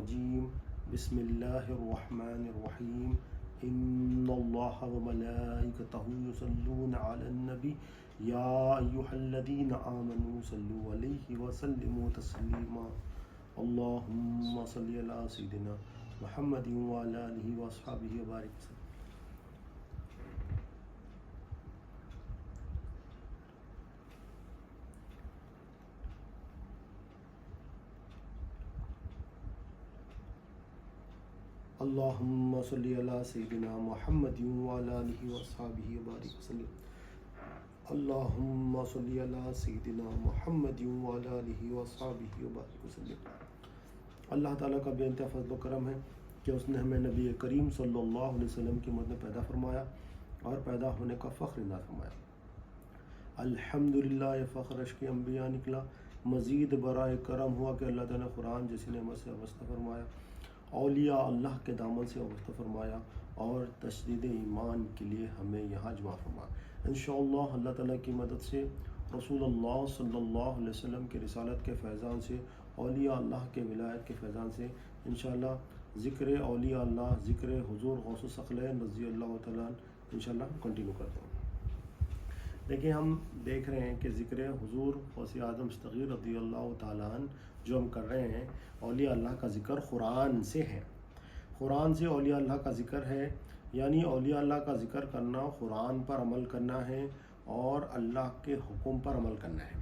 الرجیم بسم اللہ الرحمن الرحیم ان اللہ وملائکتہ یصلون علی النبی یا ایہا الذین آمنوا صلوا علیہ وسلموا تسلیما اللہم صلی علی سیدنا محمد وعلی آلہ واصحابہ وبارک وسلم۔ اللہم صلی علی سیدنا محمد وعلی آلہ واصحابہ وبارک وسلم۔ اللہم صلی علی سیدنا محمد وعلی آلہ واصحابہ وبارک وسلم۔ اللہ تعالیٰ کا بے انتہا فضل و کرم ہے کہ اس نے ہمیں نبی کریم صلی اللہ علیہ وسلم کی امت میں پیدا فرمایا اور پیدا ہونے کا فخر عنایت فرمایا۔ الحمدللہ یہ فخر عشق انبیاء نکلا، مزید برائے کرم ہوا کہ اللہ تعالیٰ نے قرآن جیسی نعمت سے وابستہ فرمایا، اولیاء اللہ کے دامن سے وابستہ فرمایا اور تشدید ایمان کے لیے ہمیں یہاں جمع فرمایا۔ انشاءاللہ اللہ تعالیٰ کی مدد سے رسول اللہ صلی اللہ علیہ وسلم کے رسالت کے فیضان سے، اولیاء اللہ کے ولایت کے فیضان سے انشاءاللہ ذکر اولیاء اللہ، ذکر حضور غوث الثقلین رضی اللہ تعالیٰ انشاءاللہ کنٹینیو کرتے ہیں۔ دیکھیں ہم دیکھ رہے ہیں کہ ذکر حضور غوث اعظم صغیر رضی اللہ تعالیٰ جو ہم کر رہے ہیں، اولیاء اللہ کا ذکر قرآن سے ہے، قرآن سے اولیاء اللہ کا ذکر ہے، یعنی اولیاء اللہ کا ذکر کرنا قرآن پر عمل کرنا ہے اور اللہ کے حکم پر عمل کرنا ہے۔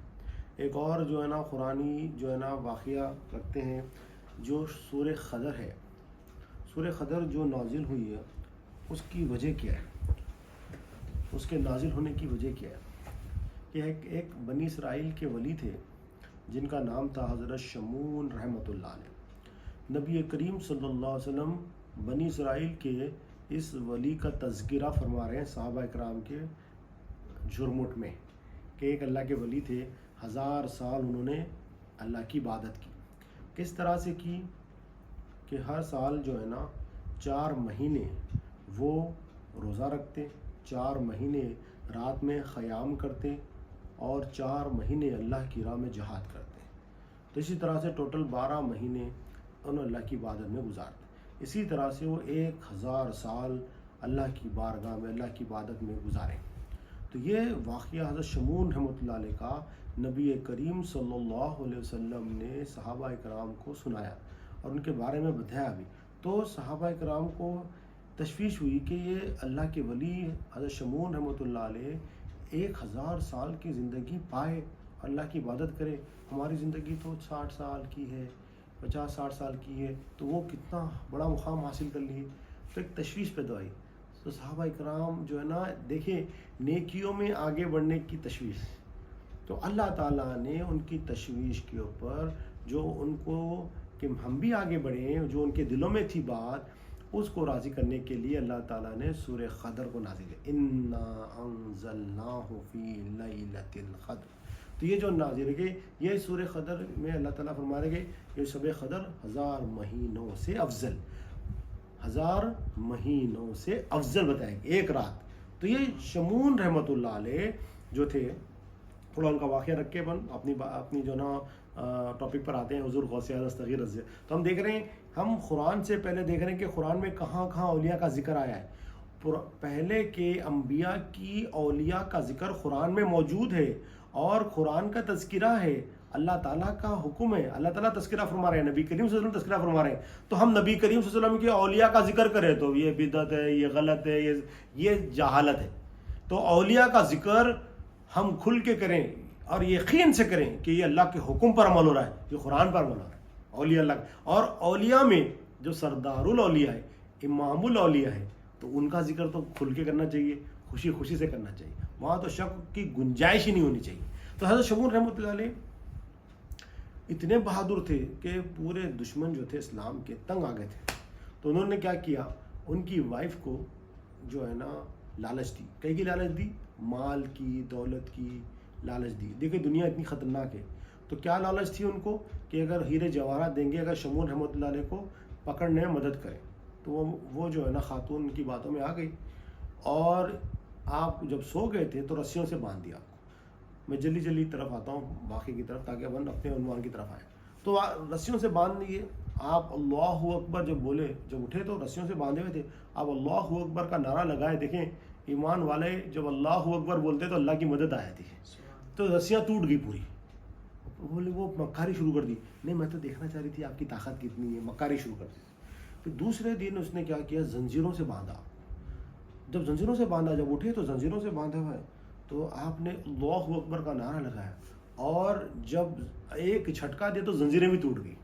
ایک اور جو ہے نا قرآنی جو ہے نا واقعہ رکھتے ہیں، جو سورہ خضر ہے، سورہ خضر جو نازل ہوئی ہے اس کی وجہ کیا ہے، اس کے نازل ہونے کی وجہ کیا ہے کہ ایک بنی اسرائیل کے ولی تھے جن کا نام تھا حضرت شمعون رحمۃ اللہ علیہ۔ نبی کریم صلی اللہ علیہ وسلم بنی اسرائیل کے اس ولی کا تذکرہ فرما رہے ہیں صحابہ اکرام کے جھرمٹ میں کہ ایک اللہ کے ولی تھے، 1000 سال انہوں نے اللہ کی عبادت کی۔ کس طرح سے کی کہ ہر سال جو ہے نا 4 مہینے وہ روزہ رکھتے، 4 مہینے رات میں قیام کرتے اور 4 مہینے اللہ کی راہ میں جہاد کرتے۔ تو اسی طرح سے ٹوٹل 12 مہینے انہوں اللہ کی عبادت میں گزارتے۔ اسی طرح سے وہ 1000 سال اللہ کی بارگاہ میں اللہ کی عبادت میں گزارے۔ تو یہ واقعہ حضرت شمعون رحمۃ اللہ علیہ کا نبی کریم صلی اللہ علیہ وسلم نے صحابہ اکرام کو سنایا اور ان کے بارے میں بتایا بھی۔ تو صحابہ اکرام کو تشویش ہوئی کہ یہ اللہ کے ولی حضرت شمعون رحمۃ اللہ علیہ 1000 سال کی زندگی پائے، اللہ کی عبادت کرے، ہماری زندگی تو 60 سال کی ہے، 50-60 سال کی ہے، تو وہ کتنا بڑا مقام حاصل کر لیے۔ تو ایک تشویش پیدا ہوئی۔ تو صحابہ اکرام جو ہے نا دیکھیں نیکیوں میں آگے بڑھنے کی تشویش، تو اللہ تعالیٰ نے ان کی تشویش کے اوپر جو ان کو کہ ہم بھی آگے بڑھیں، جو ان کے دلوں میں تھی بات، اس کو راضی کرنے کے لیے اللہ تعالیٰ نے سورہ خضر کو نازل کیا، انا انزلناہ فی لیلۃ القدر۔ تو یہ جو نازل ہے یہ سورہ خضر میں اللہ تعالیٰ فرما رہے کہ یہ شب قدر 1000 مہینوں سے افضل، 1000 مہینوں سے افضل بتائیں گے ایک رات۔ تو یہ شمعون رحمۃ اللہ علیہ جو تھے، تھوڑا ان کا واقعہ رکھ کے اپنی جو نا ٹاپک پر آتے ہیں، حضور غوث اعظم صغیر رضی۔ تو ہم دیکھ رہے ہیں، ہم قرآن سے پہلے دیکھ رہے ہیں کہ قرآن میں کہاں کہاں اولیاء کا ذکر آیا ہے۔ پہلے کے انبیاء کی اولیاء کا ذکر قرآن میں موجود ہے اور قرآن کا تذکرہ ہے، اللہ تعالیٰ کا حکم ہے، اللہ تعالیٰ تذکرہ فرما رہے ہیں، نبی کریم صلی اللہ علیہ وسلم تذکرہ فرما رہے ہیں۔ تو ہم نبی کریم صلی اللہ علیہ وسلم کے اولیاء کا ذکر کریں تو یہ بدعت ہے، یہ غلط ہے، یہ جہالت ہے۔ تو اولیاء کا ذکر ہم کھل کے کریں اور یقین سے کریں کہ یہ اللہ کے حکم پر عمل ہو رہا ہے، یہ قرآن پر عمل ہو رہا ہے، اولیاء اللہ۔ اور اولیاء میں جو سردار الاولیاء ہے، امام الاولیاء ہے، تو ان کا ذکر تو کھل کے کرنا چاہیے، خوشی خوشی سے کرنا چاہیے، وہاں تو شک کی گنجائش ہی نہیں ہونی چاہیے۔ تو حضرت شمعون رحمۃ اللہ علیہ اتنے بہادر تھے کہ پورے دشمن جو تھے اسلام کے تنگ آ گئے تھے۔ تو انہوں نے کیا کیا، ان کی وائف کو جو ہے نا لالچ دی، کئی کی لالچ دی، مال کی، دولت کی لالچ دی۔ دیکھیں دنیا اتنی خطرناک ہے، تو کیا لالچ تھی ان کو کہ اگر ہیرے جواہرات دیں گے، اگر شمعون رحمۃ اللہ علیہ کو پکڑنے میں مدد کریں، تو وہ جو ہے نا خاتون ان کی باتوں میں آ گئی اور آپ جب سو گئے تھے تو رسیوں سے باندھ دیا آپ کو۔ میں جلدی طرف آتا ہوں باقی کی طرف تاکہ اپنے عنوان کی طرف آئے۔ تو رسیوں سے باندھ لیے آپ اللہ اکبر جب بولے، جب اٹھے تو رسیوں سے باندھے ہوئے تھے، آپ اللہ اکبر کا نعرہ لگائے، دیکھیں ایمان والے جب اللہ اکبر بولتے تو اللہ کی مدد آ جاتی ہے، تو رسیاں ٹوٹ گئی پوری. بولے وہ مکاری شروع کر دی، نہیں میں تو دیکھنا چاہ رہی تھی آپ کی طاقت کتنی ہے، مکاری شروع کر دی. پھر دوسرے دن اس نے کیا کیا، زنجیروں سے باندھا. جب زنجیروں سے باندھا، جب اٹھے تو زنجیروں سے باندھا ہوا ہے، تو آپ نے اللہ اکبر کا نعرہ لگایا، اور جب ایک جھٹکا دیا تو زنجیریں بھی ٹوٹ گئی.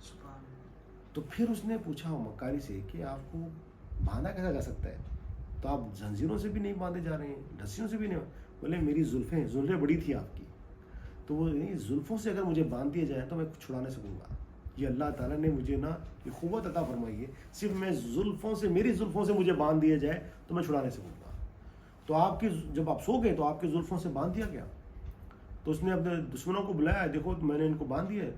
تو پھر اس نے پوچھا مکاری سے کہ آپ کو باندھا کیسا جا سکتا ہے، تو آپ زنجیروں سے بھی نہیں باندھے جا رہے ہیں، رسیوں سے بھی نہیں. بولے میری زلفیں بڑی تھی آپ کی، تو وہ زلفوں سے اگر مجھے باندھ دیا جائے تو میں چھڑا نہیں سکوں گا. یہ اللہ تعالیٰ نے مجھے نا یہ قوت عطا فرمائی ہے، صرف میں میری زلفوں سے مجھے باندھ دیا جائے تو میں چھڑا نہیں سکوں گا. تو آپ کی جب آپ سو گئے تو آپ کی زلفوں سے باندھ دیا گیا. تو اس نے اپنے دشمنوں کو بلایا، دیکھو میں نے ان کو باندھ دیا ہے.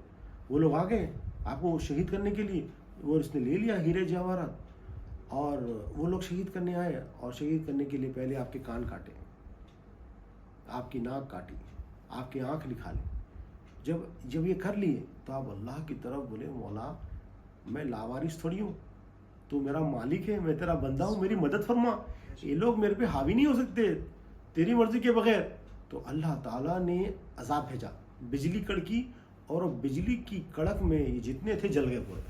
وہ لوگ آ گئے آپ کو شہید کرنے کے لیے، وہ اس نے لے لیا ہیرے جواہرات، اور وہ لوگ شہید کرنے آئے، اور شہید کرنے کے لیے پہلے آپ کے کان کاٹے، آپ کی ناک کاٹی، آپ کی آنکھ نکالے. جب یہ کر لیے تو آپ اللہ کی طرف بولے مولا میں لاوارث تھوڑی ہوں، تو میرا مالک ہے، میں تیرا بندہ ہوں، میری مدد فرما، یہ لوگ میرے پہ حاوی نہیں ہو سکتے تیری مرضی کے بغیر. تو اللہ تعالیٰ نے عذاب بھیجا، بجلی کڑکی، اور بجلی کی کڑک میں یہ جتنے تھے جل گئے پورے،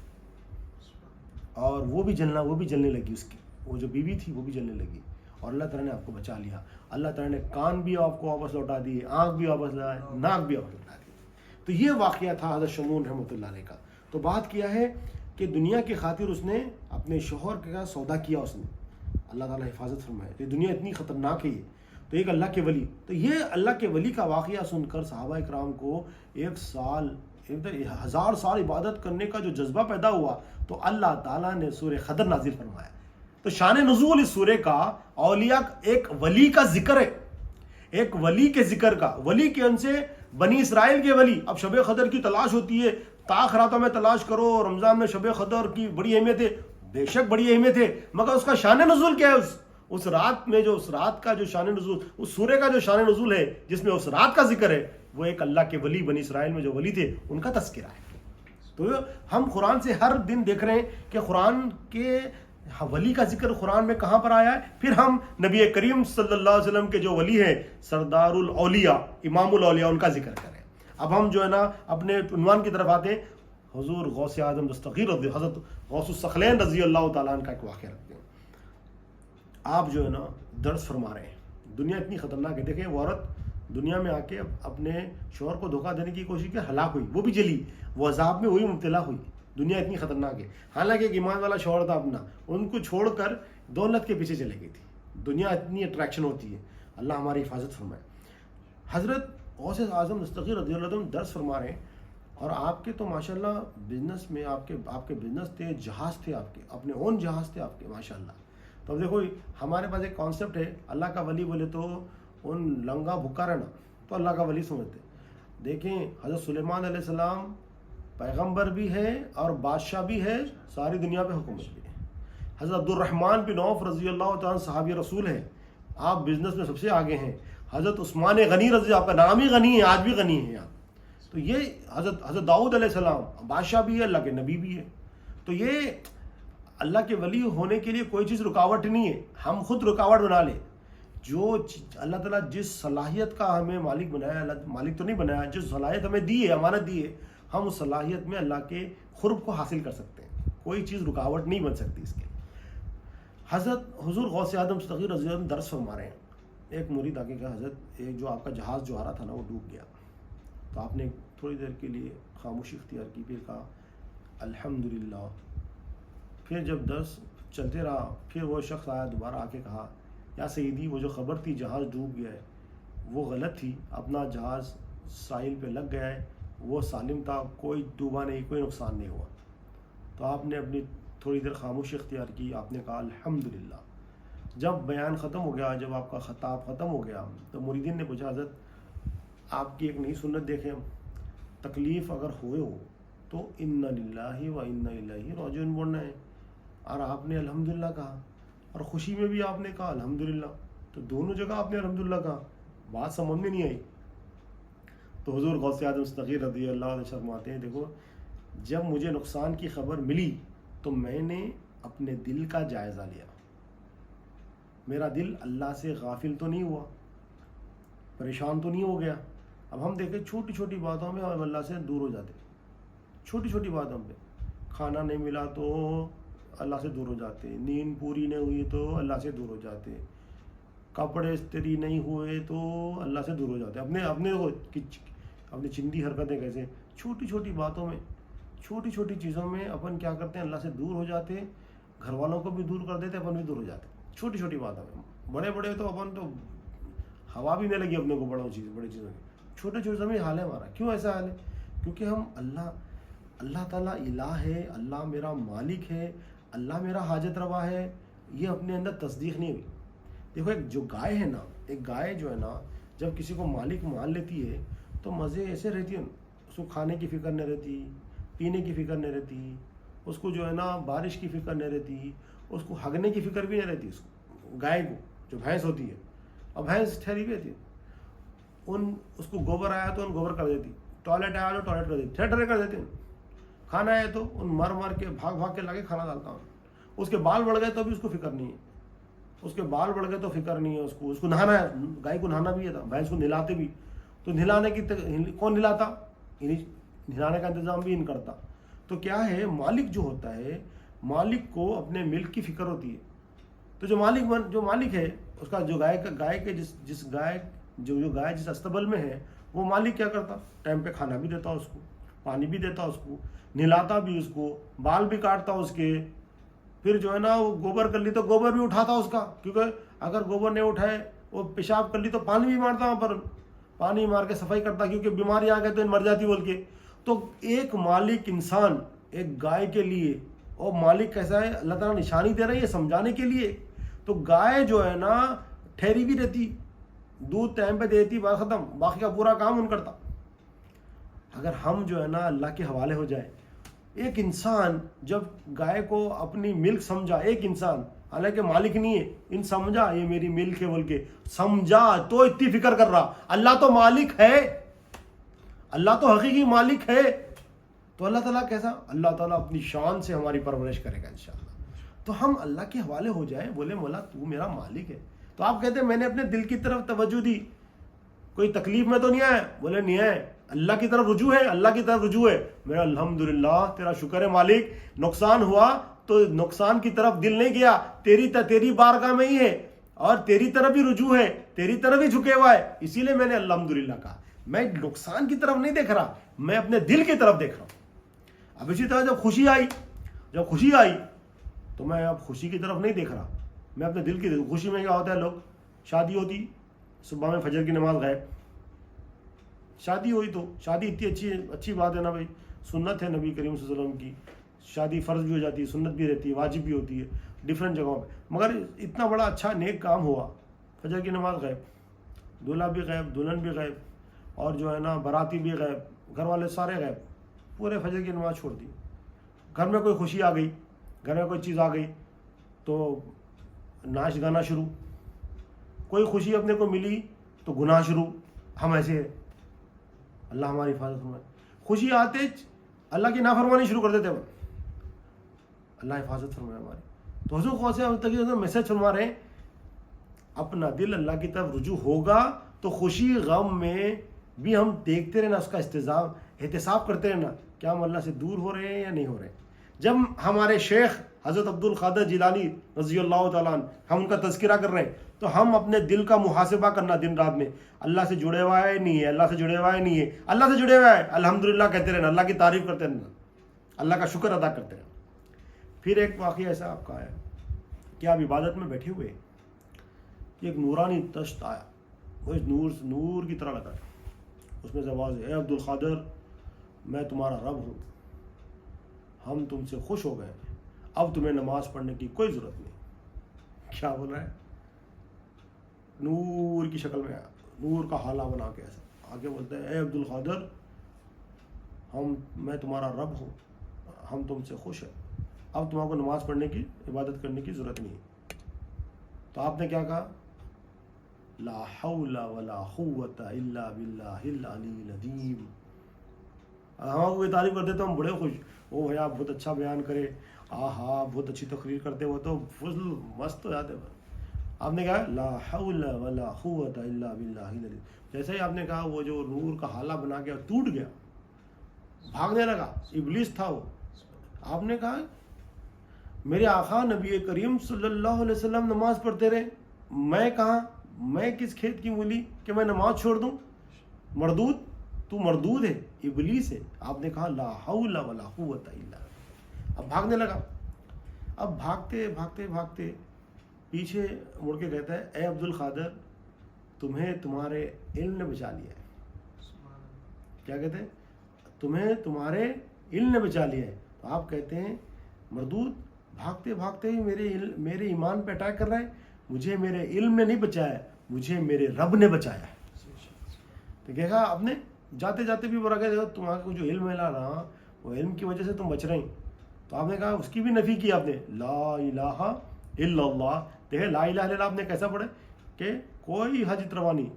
اور وہ بھی جلنے لگی، اس کی وہ جو بیوی تھی وہ بھی جلنے لگی. اور اللہ تعالیٰ نے آپ کو بچا لیا. اللہ تعالیٰ نے کان بھی آپ کو واپس لوٹا دیے، آنکھ بھی واپس لائے، ناک بھی واپس لوٹا دی. تو یہ واقعہ تھا حضرت شمعون رحمۃ اللہ علیہ کا. تو بات کیا ہے کہ دنیا کی خاطر اس نے اپنے شوہر کا سودا کیا اس نے. اللہ تعالیٰ حفاظت فرمائے، یہ دنیا اتنی خطرناک ہے. تو ایک اللہ کے ولی، تو یہ اللہ کے ولی کا واقعہ سن کر صحابہ اکرام کو 1000 سال عبادت کرنے کا جو جذبہ پیدا ہوا، تو اللہ تعالیٰ نے سورہ خدر نازل فرمایا. تو شان نزول اس سورہ کا اولیاء ایک ولی کا ذکر ہے، ایک ولی کے ذکر کا، ولی کے ان سے بنی اسرائیل کے ولی. اب شب قدر کی تلاش ہوتی ہے، طاق راتوں میں تلاش کرو، رمضان میں شب قدر کی بڑی اہمیت ہے، بے شک بڑی اہمیت ہے، مگر اس کا شان نزول کیا ہے؟ اس رات میں جو اس رات کا جو شان نزول، اس سورہ کا جو شان نزول ہے جس میں اس رات کا ذکر ہے، وہ ایک اللہ کے ولی، بنی اسرائیل میں جو ولی تھے ان کا تذکرہ ہے. تو ہم قرآن سے ہر دن دیکھ رہے ہیں کہ قرآن کے ولی کا ذکر قرآن میں کہاں پر آیا ہے. پھر ہم نبی کریم صلی اللہ علیہ وسلم کے جو ولی ہیں، سردار الاولیاء، امام الاولیاء، ان کا ذکر کریں. اب ہم جو ہے نا اپنے عنوان کی طرف آتے ہیں. حضور غوث اعظم دستگیر حضرت غوث الثقلین رضی اللہ تعالیٰ عنہ کا ایک واقعہ رکھتے ہیں. آپ جو ہے نا درس فرما رہے ہیں، دنیا اتنی خطرناک ہے. دیکھیں وہ عورت دنیا میں آ کے اپنے شوہر کو دھوکہ دینے کی کوشش کی، ہلاک ہوئی، وہ بھی جلی، وہ عذاب میں وہی مبتلا ہوئی. دنیا اتنی خطرناک ہے. حالانکہ ایک ایمان والا شوہر تھا اپنا، ان کو چھوڑ کر دولت کے پیچھے چلے گئی تھی. دنیا اتنی اٹریکشن ہوتی ہے. اللہ ہماری حفاظت فرمائے. حضرت غوث اعظم دستگیر رضی اللہ عنہ درس فرما رہے ہیں، اور آپ کے تو ماشاءاللہ بزنس میں آپ کے بزنس تھے، جہاز تھے، آپ کے اپنے اون جہاز تھے آپ کے ماشاءاللہ. تو اب دیکھو ہمارے پاس ایک کانسیپٹ ہے، اللہ کا ولی بولے تو ان لنگا بھکا رہنا تو اللہ کا ولی سمجھتے. دیکھیں حضرت سلیمان علیہ السلام پیغمبر بھی ہے اور بادشاہ بھی ہے، ساری دنیا پہ حکومت بھی ہے. حضرت عبد الرحمن بن عوف رضی اللہ تعالیٰ صحابی رسول ہیں، آپ بزنس میں سب سے آگے ہیں. حضرت عثمان غنی رضی اللہ، آپ کا نام ہی غنی ہے، آج بھی غنی ہیں آپ. تو یہ حضرت داؤد علیہ السلام بادشاہ بھی ہے، اللہ کے نبی بھی ہے. تو یہ اللہ کے ولی ہونے کے لیے کوئی چیز رکاوٹ نہیں ہے، ہم خود رکاوٹ بنا لیں. جو اللہ تعالیٰ جس صلاحیت کا ہمیں مالک بنایا، اللہ مالک تو نہیں بنایا، جس صلاحیت ہمیں دی ہے، امانت دی ہے، ہم اس صلاحیت میں اللہ کے قرب کو حاصل کر سکتے ہیں. کوئی چیز رکاوٹ نہیں بن سکتی اس کے. حضرت حضور غوث اعظم دستگیر رضی اللہ عنہ درس فرما رہے ہیں. ایک مرید آگے کہا حضرت ایک جو آپ کا جہاز جو آ رہا تھا نا وہ ڈوب گیا. تو آپ نے تھوڑی دیر کے لیے خاموشی اختیار کی، پھر کہا الحمدللہ. پھر جب درس چلتے رہا، پھر وہ شخص آیا دوبارہ آ کے کہا یا سیدی وہ جو خبر تھی جہاز ڈوب گیا ہے وہ غلط تھی، اپنا جہاز ساحل پہ لگ گیا ہے، وہ سالم تھا، کوئی ڈوبا نہیں، کوئی نقصان نہیں ہوا. تو آپ نے اپنی تھوڑی دیر خاموشی اختیار کی، آپ نے کہا الحمدللہ. جب بیان ختم ہو گیا، جب آپ کا خطاب ختم ہو گیا، تو مریدین نے پوچھا حضرت آپ کی ایک نئی سنت دیکھیں، تکلیف اگر ہوئے ہو تو انا للہ و انا الیہ راجعون بولنا ہے. اور آپ نے الحمدللہ کہا، اور خوشی میں بھی آپ نے کہا الحمدللہ. تو دونوں جگہ آپ نے الحمدللہ کہا. بات سمجھ میں نہیں آئی. تو حضور غوث اعظم دستگیر رضی اللہ عنہ فرماتے ہیں دیکھو جب مجھے نقصان کی خبر ملی تو میں نے اپنے دل کا جائزہ لیا. میرا دل اللہ سے غافل تو نہیں ہوا, پریشان تو نہیں ہو گیا. اب ہم دیکھیں چھوٹی چھوٹی باتوں میں ہم اللہ سے دور ہو جاتے, چھوٹی چھوٹی باتوں پہ. کھانا نہیں ملا تو اللہ سے دور ہو جاتے, نیند پوری نہیں ہوئی تو اللہ سے دور ہو جاتے, کپڑے استری نہیں ہوئے تو اللہ سے دور ہو جاتے. اپنے چندی حرکتیں کیسے چھوٹی چھوٹی باتوں میں, چھوٹی چھوٹی چیزوں میں اپن کیا کرتے ہیں, اللہ سے دور ہو جاتے, گھر والوں کو بھی دور کر دیتے, اپن بھی دور ہو جاتے چھوٹی چھوٹی باتوں میں. بڑے بڑے تو اپن تو ہوا بھی نہیں لگی اپنے کو بڑی چیزوں کی, چھوٹے چھوٹے میں حال ہے ہمارا. کیوں ایسا حال ہے؟ کیونکہ ہم اللہ تعالیٰ الہ ہے, اللہ میرا مالک ہے, اللہ میرا حاجت روا ہے, یہ اپنے اندر تصدیق نہیں ہوئی. دیکھو ایک جو گائے ہے نا, ایک گائے جو ہے نا, جب کسی کو مالک مان لیتی ہے تو مزے ایسے رہتی ہیں, اس کو کھانے کی فکر نہیں رہتی, پینے کی فکر نہیں رہتی, اس کو جو ہے نا بارش کی فکر نہیں رہتی, اس کو ہگنے کی فکر بھی نہیں رہتی. اس کو گائے کو جو بھینس ہوتی ہے, اور بھینس ٹھہری ہوئی رہتی ہے, اس کو گوبر آیا تو گوبر کر دیتی, ٹوائلٹ آیا تو ٹوائلٹ کر دیتی, ٹھہرے کر دیتے ہیں. کھانا ہے تو مر کے بھاگ کے لا کے کھانا ڈالتا ہوں. اس کے بال بڑھ گئے تو بھی اس کو فکر نہیں ہے, اس کے بال بڑھ گئے تو فکر نہیں ہے. اس کو نہانا ہے, گائے کو نہانا بھی ہے, بھینس کو نہلاتے بھی, تو نہلانے کی کون نہلاتا, نہلانے کا انتظام بھی نہیں کرتا. تو کیا ہے, مالک جو ہوتا ہے, مالک کو اپنے ملک کی فکر ہوتی ہے. تو جو مالک ہے اس کا جو گائے کے جو گائے جس استبل میں ہے, وہ مالک کیا کرتا, ٹائم پہ کھانا بھی دیتا, اس کو پانی بھی دیتا, اس کو نہلاتا بھی, اس کو بال بھی کاٹتا اس کے. پھر جو ہے نا وہ گوبر کر لی تو گوبر بھی اٹھاتا اس کا, کیونکہ اگر گوبر نہیں اٹھائے, وہ پیشاب کر لی تو پانی بھی مارتا, وہاں پر پانی مار کے صفائی کرتا, کیونکہ بیماری آ گئی تو مر جاتی بول کے. تو ایک مالک انسان ایک گائے کے لیے, اور مالک کیسا ہے, اللہ تعالیٰ نشانی دے رہی ہے سمجھانے کے لیے. تو گائے جو ہے نا ٹھہری بھی رہتی, دودھ ٹائم پہ دیتی, بات ختم, باقی کا پورا کام ان کرتا. اگر ہم جو ہے نا اللہ کے حوالے ہو جائے, ایک انسان جب گائے کو اپنی ملک سمجھا, ایک انسان حالانکہ مالک نہیں ہے, ان سمجھا یہ میری ملک ہے بول کے سمجھا, تو اتنی فکر کر رہا. اللہ تو مالک ہے, اللہ تو حقیقی مالک ہے. تو اللہ تعالیٰ کیسا, اللہ تعالیٰ اپنی شان سے ہماری پرورش کرے گا انشاءاللہ. تو ہم اللہ کے حوالے ہو جائیں, بولے مولا تو میرا مالک ہے. تو آپ کہتے ہیں میں نے اپنے دل کی طرف توجہ دی, کوئی تکلیف میں تو نہیں آیا, بولے نہیں ہے, اللہ کی طرف رجوع ہے, اللہ کی طرف رجوع ہے. میرا الحمدللہ تیرا شکر ہے مالک, نقصان ہوا تو نقصان کی طرف دل نہیں گیا, تیری بارگاہ میں ہی ہے, اور تیری طرف ہی رجوع ہے, تیری طرف ہی جھکے ہوا ہے, اسی لیے میں نے الحمدللہ کہا. میں نقصان کی طرف نہیں دیکھ رہا, میں اپنے دل کی طرف دیکھ رہا ہوں. اب اسی طرح جب خوشی آئی تو میں اب خوشی کی طرف نہیں دیکھ رہا, میں اپنے دل کی. خوشی میں کیا ہوتا ہے, لوگ شادی ہوتی, صبح میں فجر کی نماز غائب, شادی ہوئی تو شادی اتنی اچھی بات ہے نا بھائی, سنت ہے نبی کریم صلی اللہ علیہ وسلم کی, شادی فرض بھی ہو جاتی ہے, سنت بھی رہتی ہے, واجب بھی ہوتی ہے ڈیفرنٹ جگہوں پہ. مگر اتنا بڑا اچھا نیک کام ہوا, فجر کی نماز غائب, دولہا بھی غائب, دلہن بھی غائب, اور جو ہے نا باراتی بھی غائب, گھر والے سارے غائب, پورے فجر کی نماز چھوڑ دی. گھر میں کوئی خوشی آ گئی, گھر میں کوئی چیز آ گئی تو ناچ گانا شروع, کوئی خوشی اپنے کو ملی تو گناہ شروع. ہم ایسے ہیں, اللہ ہماری حفاظت فرمائے. خوشی آتے اللہ کی نافرمانی شروع کر دیتے ہیں, اللہ حفاظت فرمائے ہماری. تو حضور خواص میسج فرما رہے ہیں, اپنا دل اللہ کی طرف رجوع ہوگا تو خوشی غم میں بھی ہم دیکھتے رہنا, اس کا احتساب کرتے رہنا, کیا ہم اللہ سے دور ہو رہے ہیں یا نہیں ہو رہے ہیں. جب ہمارے شیخ حضرت عبد القادر جیلانی رضی اللہ تعالیٰ عنہ, ہم ان کا تذکرہ کر رہے ہیں, تو ہم اپنے دل کا محاسبہ کرنا دن رات میں, اللہ سے جڑے ہوا ہے نہیں ہے, اللہ سے جڑے ہوا ہے نہیں ہے, اللہ سے جڑے ہوا ہے الحمدللہ کہتے رہنا, اللہ کی تعریف کرتے رہنا, اللہ کا شکر ادا کرتے رہنا. پھر ایک واقعہ ایسا آپ کا ہے کہ آپ عبادت میں بیٹھے ہوئے, ایک نورانی تشت آیا, وہ نور کی طرح لگا, اس میں سے آواز ہے, اے عبد القادر میں تمہارا رب ہوں, ہم تم سے خوش ہو گئے, اب تمہیں نماز پڑھنے کی کوئی ضرورت نہیں. کیا بول رہا ہے, نور کی شکل میں آیا, نور کا حالہ بنا کے ایسا آگے بولتا ہے, اے عبد القادر میں تمہارا رب ہوں, ہم تم سے خوش ہیں, اب تمہارے کو نماز پڑھنے کی, عبادت کرنے کی ضرورت نہیں. تو آپ نے کیا کہا, لا حول ولا قوت الا باللہ العلی العظیم, ہم کوئی تعریف کرتے تو ہم بڑے خوش، او بھیا بہت اچھا بیان کرے، ہاں بہت اچھی تقریر کرتے، وہ تو فضل مست ہو جاتے۔ آپ نے کہا لا حول ولا قوت الا باللہ العلی، جیسے ہی آپ نے کہا وہ جو نور کا حالہ بنا گیا ٹوٹ گیا، بھاگنے لگا، ابلیس تھا وہ۔ آپ نے کہا میرے آقا نبی کریم صلی اللہ علیہ وسلم نماز پڑھتے رہے، میں کہاں، میں کس کھیت کی مولی کہ میں نماز چھوڑ دوں؟ مردود، تو مردود ہے، ابلیس ہے۔ آپ نے کہا لا حول ولا قوت الا، اب بھاگنے لگا۔ اب بھاگتے بھاگتے بھاگتے پیچھے مڑ کے کہتا ہے اے عبد القادر، تمہیں تمہارے علم نے بچا لیا ہے۔ کیا کہتے ہیں؟ تمہیں تمہارے علم نے بچا لیا ہے۔ تو آپ کہتے ہیں مردود، بھاگتے بھاگتے ہی میرے ایمان پہ اٹیک کر رہا ہے، مجھے میرے علم نے نہیں بچایا، مجھے میرے رب نے بچایا ہے۔ تو کہا آپ نے جاتے جاتے بھی برا کہ تمہارا کو جو علم ہے لا رہا، وہ علم کی وجہ سے تم بچ رہے ہیں۔ تو آپ نے کہا اس کی بھی نفی کی آپ نے، لا الہ الا اللہ۔ دیکھیں لا الہ الا اللہ آپ نے کیسا پڑھے کہ کوئی حاجت روا نہیں،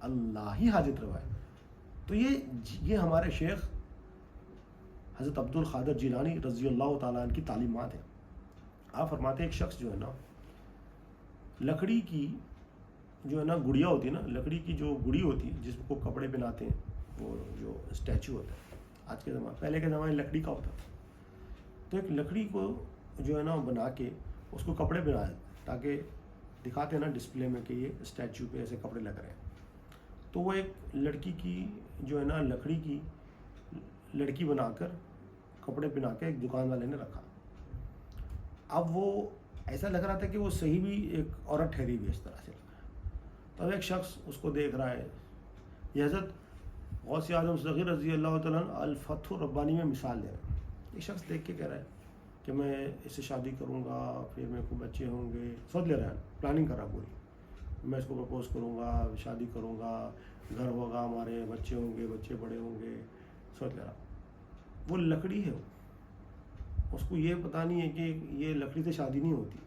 اللہ ہی حاجت روا ہے۔ تو یہ ہمارے شیخ حضرت عبد القادر جیلانی رضی اللہ تعالیٰ عنہ کی تعلیمات ہیں۔ آپ فرماتے ہیں ایک شخص جو ہے نا لکڑی کی جو ہے نا گڑیا ہوتی ہے نا، لکڑی کی جو گڑی ہوتی ہے جس کو کپڑے پہناتے ہیں، وہ جو اسٹیچو ہوتا ہے آج کے زمانے، پہلے کے زمانے لکڑی کا ہوتا تھا۔ تو ایک لکڑی کو جو ہے نا بنا کے اس کو کپڑے پہنائے تاکہ دکھاتے ہیں نا ڈسپلے میں کہ یہ اسٹیچو پہ ایسے کپڑے لگ رہے ہیں۔ تو وہ ایک لڑکی کی جو ہے نا لکڑی کی لڑکی بنا کر کپڑے پہنا کے ایک دکان والے نے رکھا۔ اب وہ ایسا لگ رہا تھا کہ وہ صحیح بھی ایک عورت ٹھہری ہوئی اس طرح سے لگ رہا ہے۔ تو ایک شخص اس کو دیکھ رہا ہے، یہ حضرت غوث اعظم صغیر رضی اللہ تعالیٰ عنہ الفتح الربانی میں مثال دے رہے ہیں۔ یہ شخص دیکھ کے کہہ رہا ہے کہ میں اس سے شادی کروں گا، پھر میرے کو بچے ہوں گے، سوچ لے رہا ہے، پلاننگ کر رہا پوری، میں اس کو پرپوز کروں گا، شادی کروں گا، گھر ہوگا ہمارے، بچے ہوں گے، بچے بڑے ہوں گے، سوچ لے رہا۔ وہ لکڑی ہے، اس کو یہ پتہ نہیں ہے کہ یہ لکڑی سے شادی نہیں ہوتی،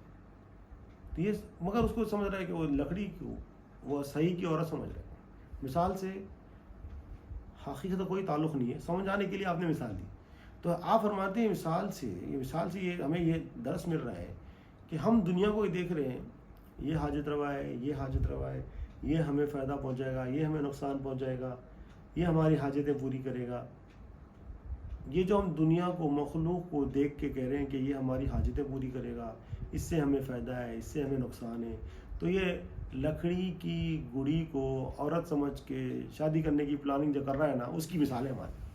تو یہ مگر اس کو سمجھ رہا ہے کہ وہ لکڑی کو وہ صحیح کی عورت سمجھ رہا ہے۔ مثال سے حقیقت کا کوئی تعلق نہیں ہے، سمجھ آنے کے لیے آپ نے مثال دی۔ تو آپ فرماتے ہیں مثال سے یہ ہمیں یہ درس مل رہا ہے کہ ہم دنیا کو دیکھ رہے ہیں، یہ حاجت روا ہے، یہ حاجت روا ہے، یہ ہمیں فائدہ پہنچائے گا، یہ ہمیں نقصان پہنچائے گا، یہ ہماری حاجتیں پوری کرے گا۔ یہ جو ہم دنیا کو، مخلوق کو دیکھ کے کہہ رہے ہیں کہ یہ ہماری حاجتیں پوری کرے گا، اس سے ہمیں فائدہ ہے، اس سے ہمیں نقصان ہے، تو یہ لکڑی کی گڑی کو عورت سمجھ کے شادی کرنے کی پلاننگ جو کر رہا ہے نا، اس کی مثال ہے ہماری۔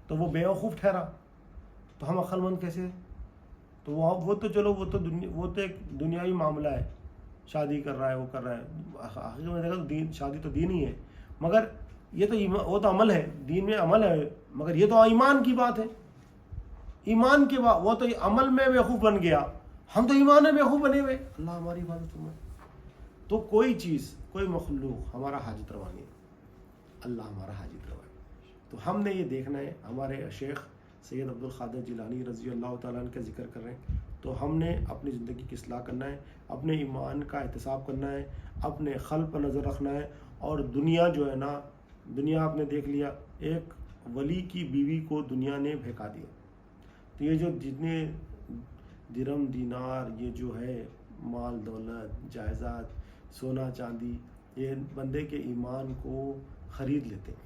تو وہ بیوقوف ٹھہرا، تو ہم عقل مند کیسے؟ تو وہ تو چلو وہ تو ایک دنیاوی معاملہ ہے، شادی کر رہا ہے، وہ کر رہا ہے، حقیقت میں دیکھا تو شادی تو دین ہی ہے، مگر یہ تو وہ تو عمل ہے، دین میں عمل ہے، مگر یہ تو ایمان کی بات ہے۔ ایمان کے بعد وہ تو عمل میں بیوقوف بن گیا، ہم تو ایمان میں بیوقوف بنے ہوئے، اللہ ہماری حفاظت فرمائے۔ تو کوئی چیز، کوئی مخلوق ہمارا حاجت روا نہیں ہے، اللہ ہمارا حاجت روا ہے۔ تو ہم نے یہ دیکھنا ہے، ہمارے شیخ سید عبد القادر جیلانی رضی اللہ تعالیٰ عنہ کا ذکر کر رہے ہیں، تو ہم نے اپنی زندگی کی اصلاح کرنا ہے، اپنے ایمان کا احتساب کرنا ہے، اپنے قلب پر نظر رکھنا ہے۔ اور دنیا جو ہے نا، دنیا آپ نے دیکھ لیا، ایک ولی کی بیوی کو دنیا نے بہکا دیا۔ تو یہ جو جتنے درم دینار، یہ جو ہے مال دولت جائیداد سونا چاندی، یہ بندے کے ایمان کو خرید لیتے ہیں۔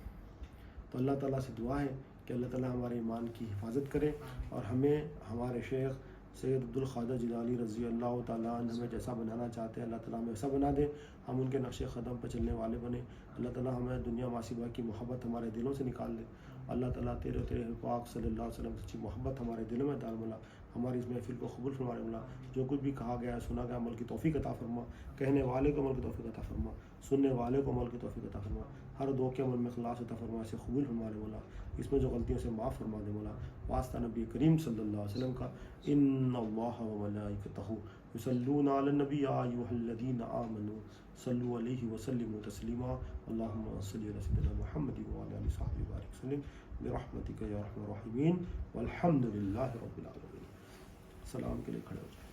تو اللہ تعالیٰ سے دعا ہے کہ اللہ تعالیٰ ہمارے ایمان کی حفاظت کرے، اور ہمیں ہمارے شیخ سید عبد القادر جیلانی رضی اللہ تعالیٰ عنہ ہمیں جیسا بنانا چاہتے ہیں اللہ تعالیٰ ہمیں ایسا بنا دے، ہم ان کے نقش قدم پر چلنے والے بنے۔ اللہ تعالیٰ ہمیں دنیا ماسبہ کی محبت ہمارے دلوں سے نکال دے۔ اللہ تعالیٰ تیرے پاک صلی اللہ علیہ وسلم سچی محبت ہمارے دلوں میں ڈال مولا، ہماری اس محفل کو قبول فرمائے مولا۔ جو کچھ بھی کہا گیا ہے، سنا گیا، عمل کی توفیق عطا فرما، کہنے والے کو عمل کی توفیق عطا فرما، سننے والے کو عمل کی توفیق عطا فرما، ہر دعا کے عمل میں اخلاص عطا فرما، اسے قبول فرما دے مولا، اس میں جو غلطیوں سے معاف فرما دے مولا۔ واسطہ نبی کریم صلی اللہ علیہ وسلم کا، ان اللہ و ملائکتہ یصلون علی النبی یا ایھا الذین آمنوا صلوا علیہ وسلموا تسلیما، اللہم صل علی سیدنا محمد وعلی آلہ وصحبہ وبارک وسلم برحمتک یا ارحم الراحمین، والحمد للہ رب العالمین۔ سلام کے لیے کھڑے ہو جائیں۔